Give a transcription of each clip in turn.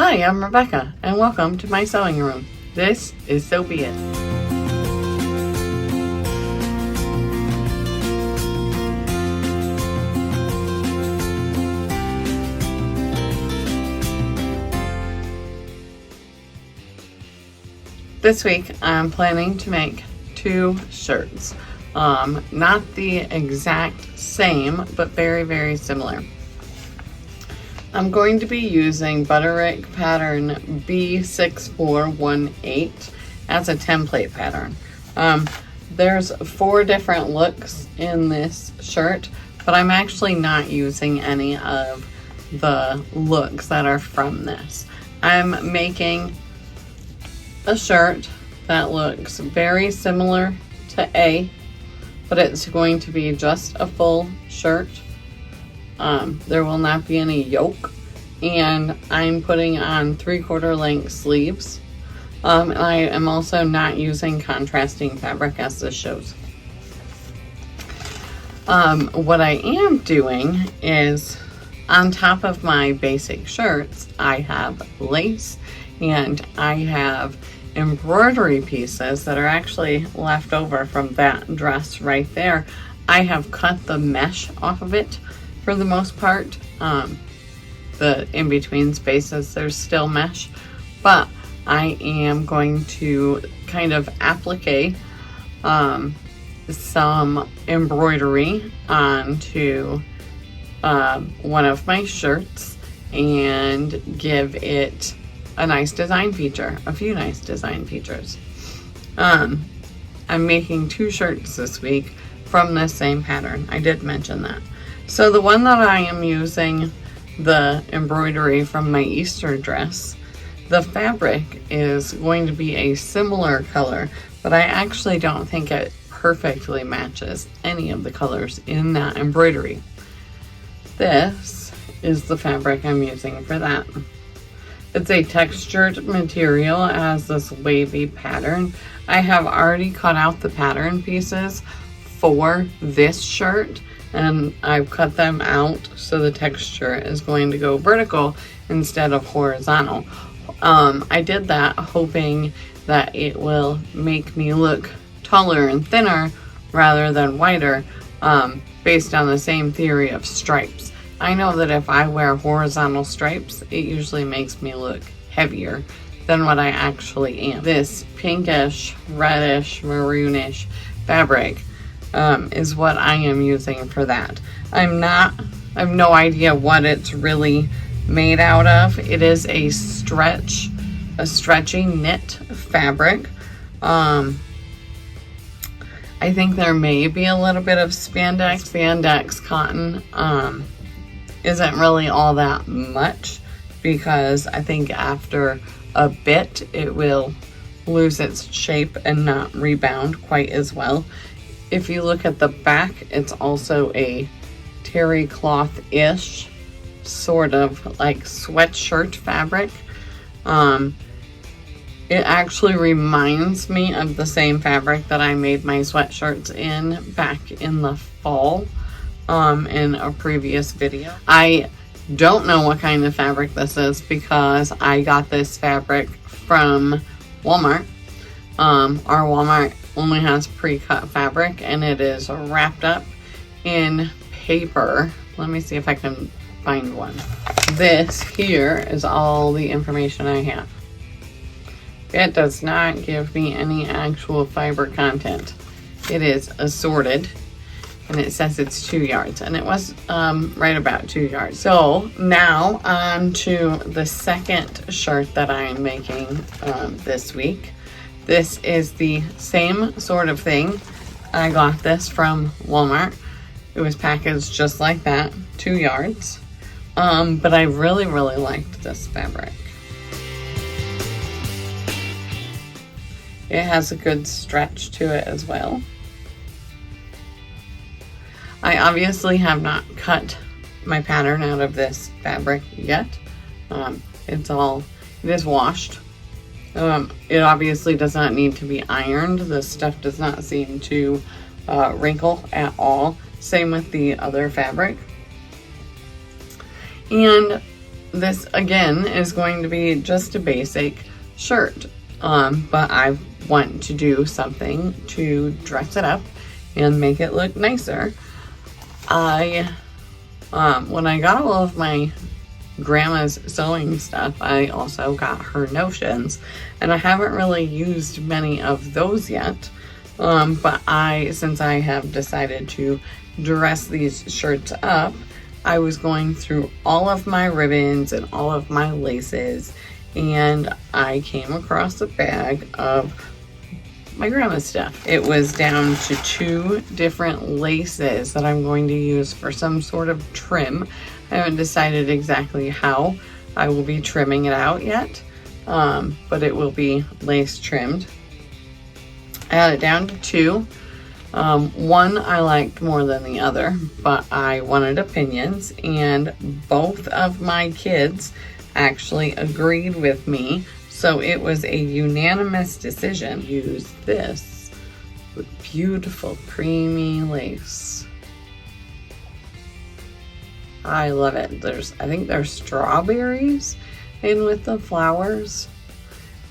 Hi, I'm Rebecca, and welcome to my sewing room. This is So Be It. This week, I'm planning to make 2 shirts. Not the exact same, but very, very similar. I'm going to be using Butterick pattern B6418 as a template pattern. There's 4 different looks in this shirt, but I'm actually not using any of the looks that are from this. I'm making a shirt that looks very similar to A, but it's going to be just a full shirt. There will not be any yoke, and I'm putting on 3/4 length sleeves. And I am also not using contrasting fabric as this shows. What I am doing is, on top of my basic shirts, I have lace and I have embroidery pieces that are actually left over from that dress right there. I have cut the mesh off of it for the most part. The in-between spaces, there's still mesh, but I am going to kind of applique some embroidery onto one of my shirts and give it a nice design feature, a few nice design features. I'm making 2 shirts this week from this same pattern. I did mention that. So the one that I am using the embroidery from my Easter dress, the fabric is going to be a similar color, but I actually don't think it perfectly matches any of the colors in that embroidery. This is the fabric I'm using for that. It's a textured material. It has this wavy pattern. I have already cut out the pattern pieces for this shirt, and I've cut them out so the texture is going to go vertical instead of horizontal. I did that hoping that it will make me look taller and thinner rather than wider, based on the same theory of stripes. I know that if I wear horizontal stripes, it usually makes me look heavier than what I actually am. This pinkish, reddish, maroonish fabric is what I am using for that. I have no idea what it's really made out of. It is a stretchy knit fabric. I think there may be a little bit of spandex. Spandex cotton isn't really all that much, because I think after a bit it will lose its shape and not rebound quite as well. If you look at the back, it's also a terry cloth-ish sort of like sweatshirt fabric. It actually reminds me of the same fabric that I made my sweatshirts in back in the fall, in a previous video. I don't know what kind of fabric this is because I got this fabric from Walmart. Our Walmart only has pre-cut fabric, and it is wrapped up in paper. Let me see if I can find one. This here is all the information I have. It does not give me any actual fiber content. It is assorted, and it says it's 2 yards, and it was right about 2 yards. So now on to the second shirt that I am making this week. This is the same sort of thing. I got this from Walmart. It was packaged just like that, 2 yards. But I really, really liked this fabric. It has a good stretch to it as well. I obviously have not cut my pattern out of this fabric yet. It is washed. It obviously does not need to be ironed. This stuff does not seem to wrinkle at all. Same with the other fabric. And this again is going to be just a basic shirt, but I want to do something to dress it up and make it look nicer. When I got all of my grandma's sewing stuff, I also got her notions, and I haven't really used many of those yet. But since I have decided to dress these shirts up, I was going through all of my ribbons and all of my laces, and I came across a bag of my grandma's stuff. It was down to 2 different laces that I'm going to use for some sort of trim. I haven't decided exactly how I will be trimming it out yet, but it will be lace trimmed. I had it down to 2. One I liked more than the other, but I wanted opinions, and both of my kids actually agreed with me, so it was a unanimous decision. Use this with beautiful creamy lace. I love it. I think there's strawberries in with the flowers,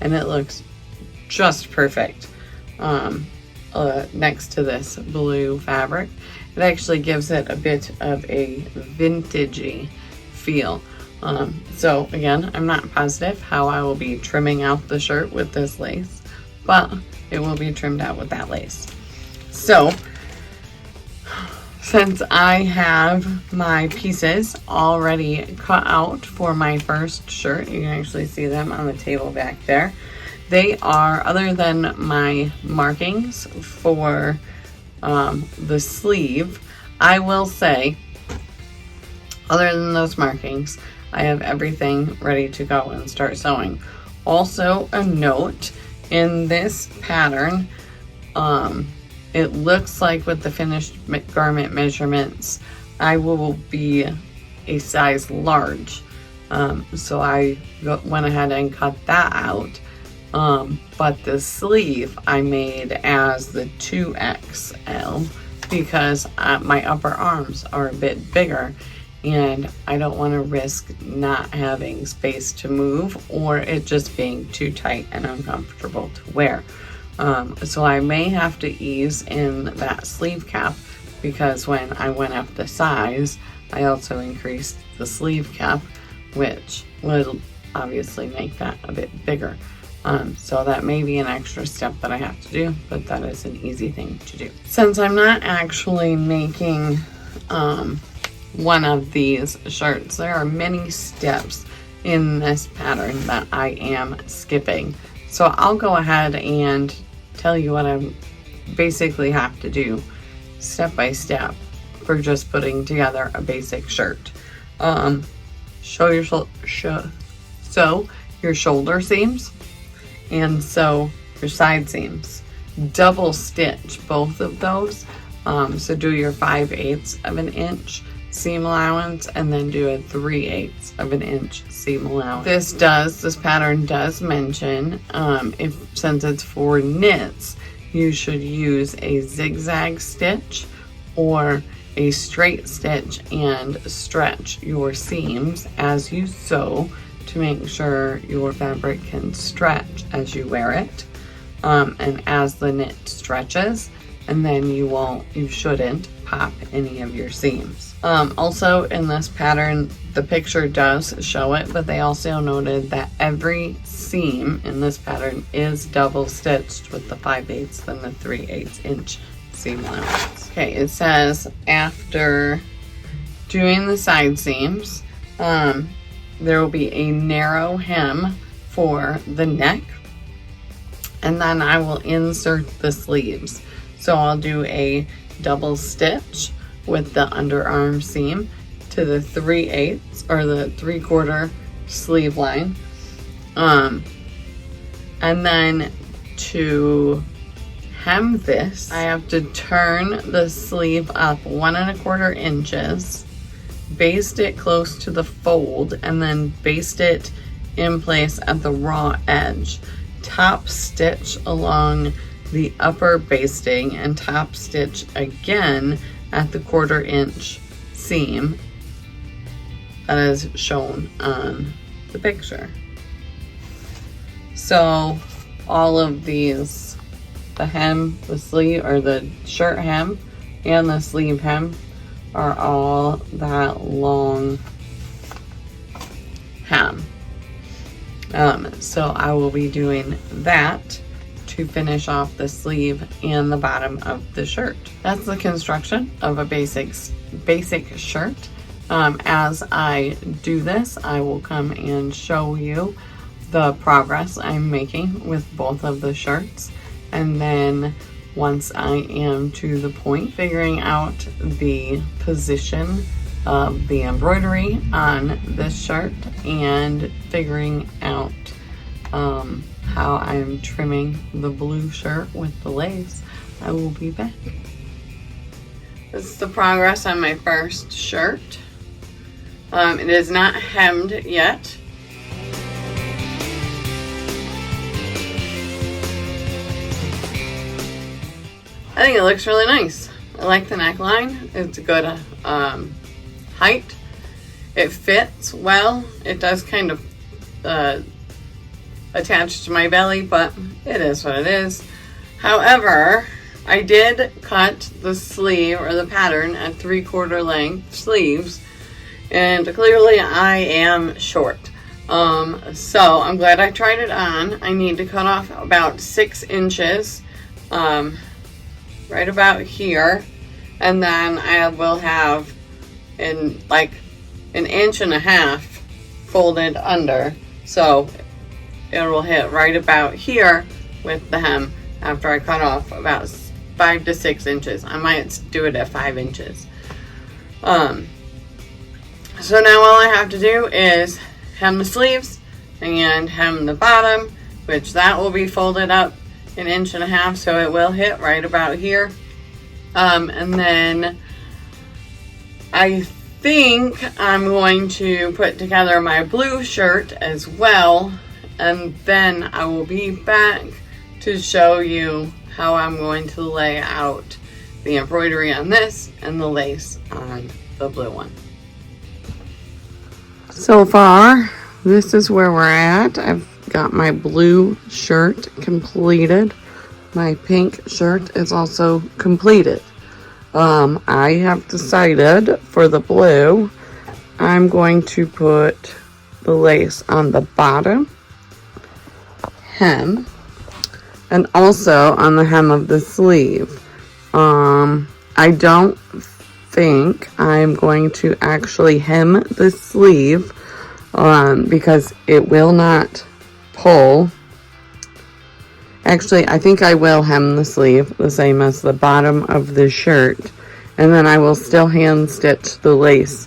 and it looks just perfect next to this blue fabric. It actually gives it a bit of a vintagey feel. So again, I'm not positive how I will be trimming out the shirt with this lace, but it will be trimmed out with that lace. So since I have my pieces already cut out for my first shirt, you can actually see them on the table back there. They are, other than my markings for the sleeve, I will say, other than those markings, I have everything ready to go and start sewing. Also a note, in this pattern, it looks like with the finished garment measurements, I will be a size large. So I went ahead and cut that out. But the sleeve I made as the 2XL because my upper arms are a bit bigger, and I don't want to risk not having space to move or it just being too tight and uncomfortable to wear. So I may have to ease in that sleeve cap, because when I went up the size, I also increased the sleeve cap, which will obviously make that a bit bigger. So that may be an extra step that I have to do, but that is an easy thing to do. Since I'm not actually making one of these shirts, there are many steps in this pattern that I am skipping. So I'll go ahead and tell you what I basically have to do step by step for just putting together a basic shirt. Sew your shoulder seams and sew your side seams. Double stitch both of those. So do your 5/8 of an inch seam allowance and then do a 3/8 of an inch seam allowance. This pattern does mention, since it's for knits, you should use a zigzag stitch or a straight stitch and stretch your seams as you sew to make sure your fabric can stretch as you wear it, and as the knit stretches, and then you shouldn't pop any of your seams. Also in this pattern, the picture does show it, but they also noted that every seam in this pattern is double stitched with the 5/8 and the 3/8 inch seam allowance. Okay, it says after doing the side seams, there will be a narrow hem for the neck, and then I will insert the sleeves. So I'll do a double stitch with the underarm seam to the 3/8 or the 3/4 sleeve line, and then to hem this, I have to turn the sleeve up 1 1/4 inches, baste it close to the fold, and then baste it in place at the raw edge. Top stitch along the upper basting and top stitch again at the 1/4 inch seam that is shown on the picture. So all of these, the hem, the sleeve, or the shirt hem and the sleeve hem are all that long hem. So I will be doing that to finish off the sleeve and the bottom of the shirt. That's the construction of a basic shirt. As I do this, I will come and show you the progress I'm making with both of the shirts. And then once I am to the point figuring out the position of the embroidery on this shirt and figuring out how I'm trimming the blue shirt with the lace, I will be back. This is the progress on my first shirt. It is not hemmed yet. I think it looks really nice. I like the neckline. It's a good height. It fits well. It does kind of attach to my belly, but it is what it is. However, I did cut the sleeve or the pattern at 3/4 length sleeves, and clearly I am short. So I'm glad I tried it on. I need to cut off about 6 inches, right about here, and then I will have in like 1.5 inches folded under, so it will hit right about here with the hem after I cut off about 5 to 6 inches. I might do it at 5 inches. So now all I have to do is hem the sleeves and hem the bottom, which that will be folded up 1.5 inches, so it will hit right about here. And then I think I'm going to put together my blue shirt as well, and then I will be back to show you how I'm going to lay out the embroidery on this and the lace on the blue one. So far, this is where we're at. I've got my blue shirt completed. My pink shirt is also completed. I have decided for the blue, I'm going to put the lace on the bottom hem and also on the hem of the sleeve. I don't think I'm going to actually hem the sleeve because it will not pull. Actually, I think I will hem the sleeve the same as the bottom of the shirt, and then I will still hand stitch the lace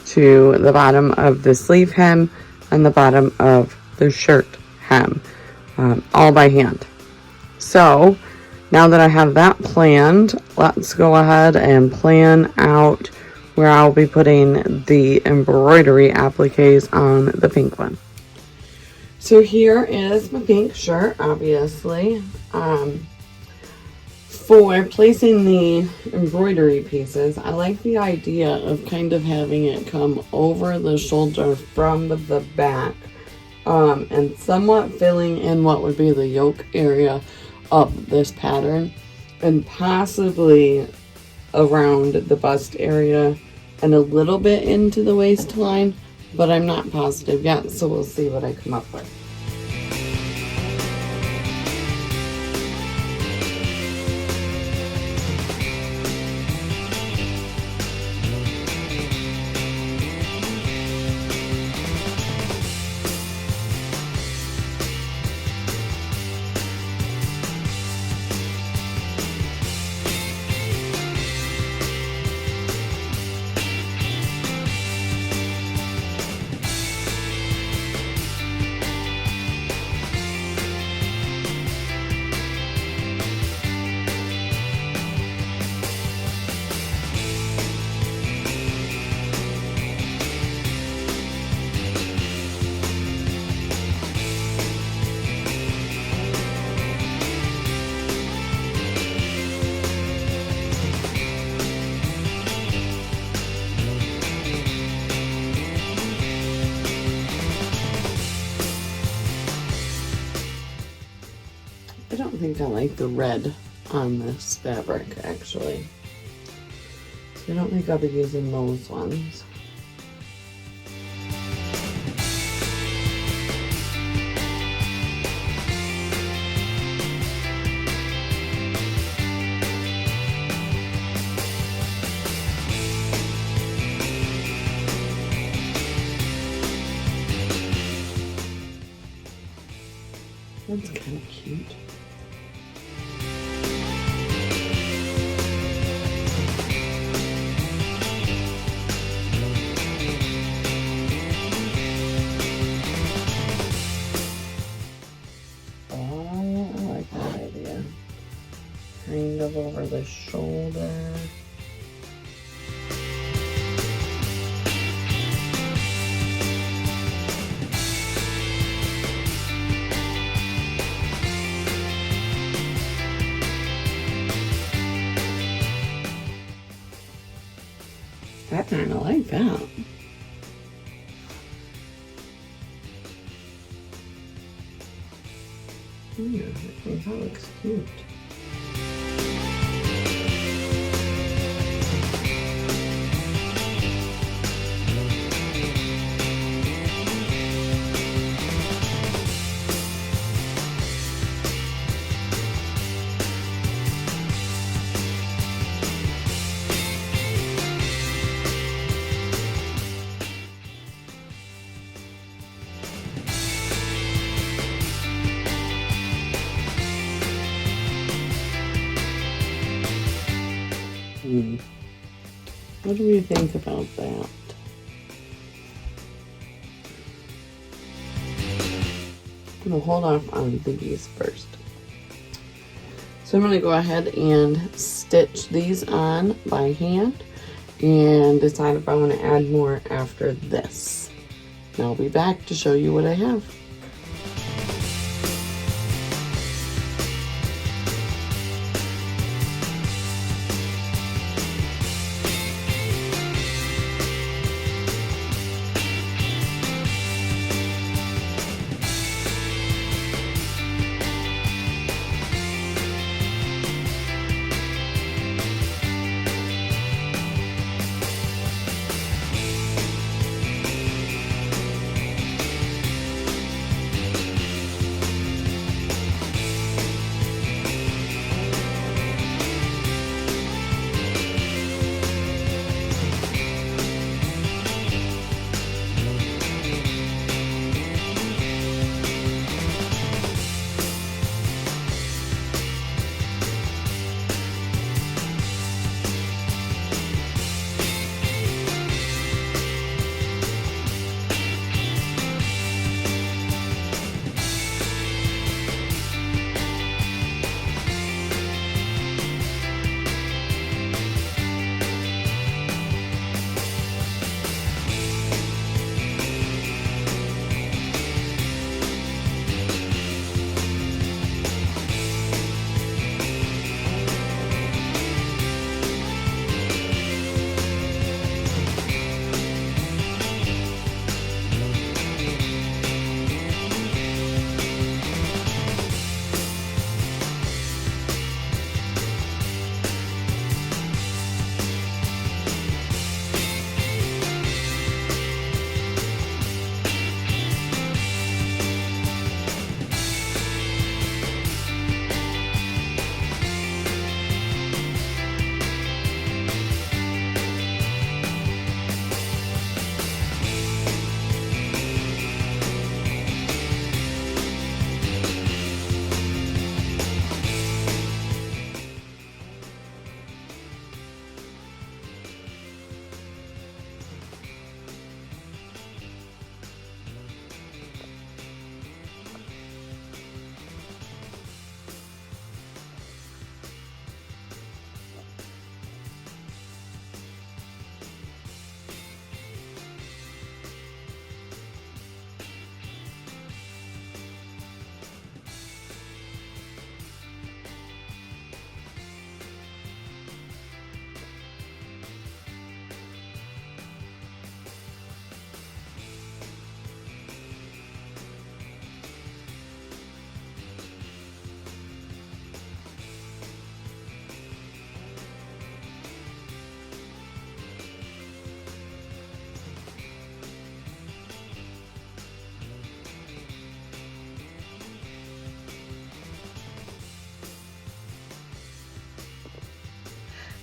to the bottom of the sleeve hem and the bottom of the shirt hem, all by hand. So now that I have that planned, let's go ahead and plan out where I'll be putting the embroidery appliques on the pink one. So here is my pink shirt, obviously. For placing the embroidery pieces, I like the idea of kind of having it come over the shoulder from the back, and somewhat filling in what would be the yoke area of this pattern, and possibly around the bust area and a little bit into the waistline, but I'm not positive yet, so we'll see what I come up with. I don't think I like the red on this fabric, actually. So I don't think I'll be using those ones. That's kind of cute. Oh, I like that idea. Kind of over the shoulder. I kind of like that. Yeah, I think that looks cute. What do we think about that? I'm gonna hold off on these first. So I'm gonna go ahead and stitch these on by hand and decide if I want to add more after this. And I'll be back to show you what I have.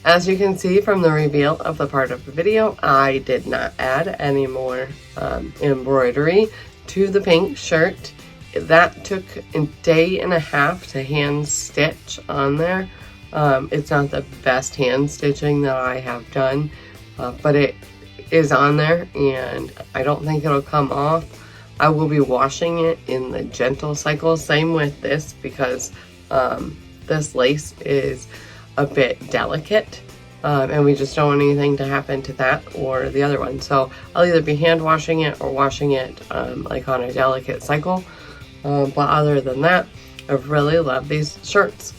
As you can see from the reveal of the part of the video, I did not add any more embroidery to the pink shirt. That took a day and a half to hand stitch on there. It's not the best hand stitching that I have done, but it is on there and I don't think it'll come off. I will be washing it in the gentle cycle. Same with this, because this lace is a bit delicate and we just don't want anything to happen to that or the other one. So I'll either be hand washing it or washing it like on a delicate cycle. But other than that, I really love these shirts.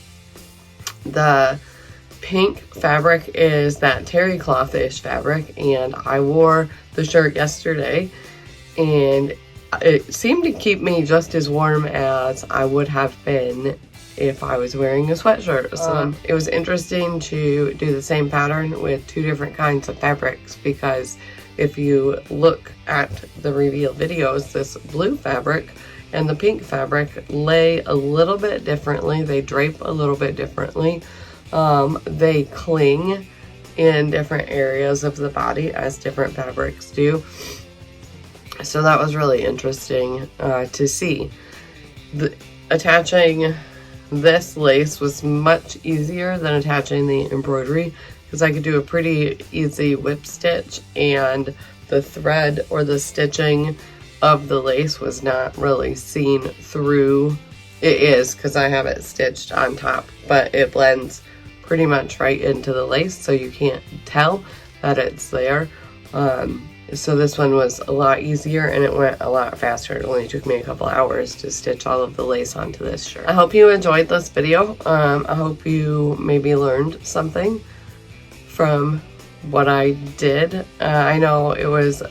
The pink fabric is that terry cloth-ish fabric, and I wore the shirt yesterday and it seemed to keep me just as warm as I would have been if I was wearing a sweatshirt. So it was interesting to do the same pattern with two different kinds of fabrics, because if you look at the reveal videos, this blue fabric and the pink fabric lay a little bit differently. They drape a little bit differently. They cling in different areas of the body as different fabrics do. So that was really interesting to see. Attaching this lace was much easier than attaching the embroidery, because I could do a pretty easy whip stitch and the thread or the stitching of the lace was not really seen through. It is, because I have it stitched on top, but it blends pretty much right into the lace, so you can't tell that it's there. So this one was a lot easier and it went a lot faster. It only took me a couple hours to stitch all of the lace onto this shirt. I hope you enjoyed this video. I hope you maybe learned something from what I did. I know it was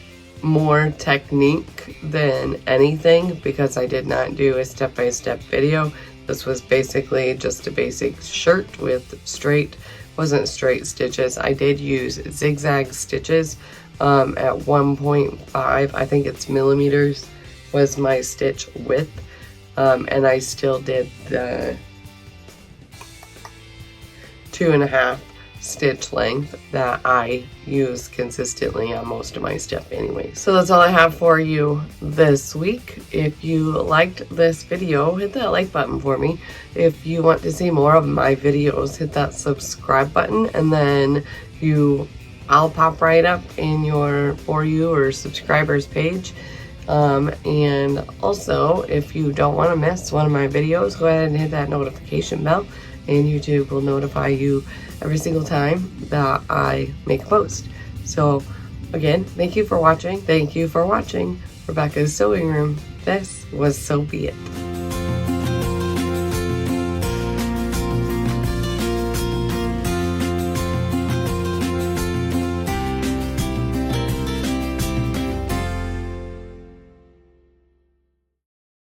more technique than anything, because I did not do a step-by-step video. This was basically just a basic shirt with wasn't straight stitches. I did use zigzag stitches at 1.5, I think it's millimeters, was my stitch width. And I still did the 2.5 stitch length that I use consistently on most of my stuff anyway. So that's all I have for you this week. If you liked this video, hit that like button for me. If you want to see more of my videos, hit that subscribe button, and then I'll pop right up in your For You or subscribers page. And also, if you don't want to miss one of my videos, go ahead and hit that notification bell, and YouTube will notify you every single time that I make a post. So again, thank you for watching. Thank you for watching Rebecca's Sewing Room. This was So Be It.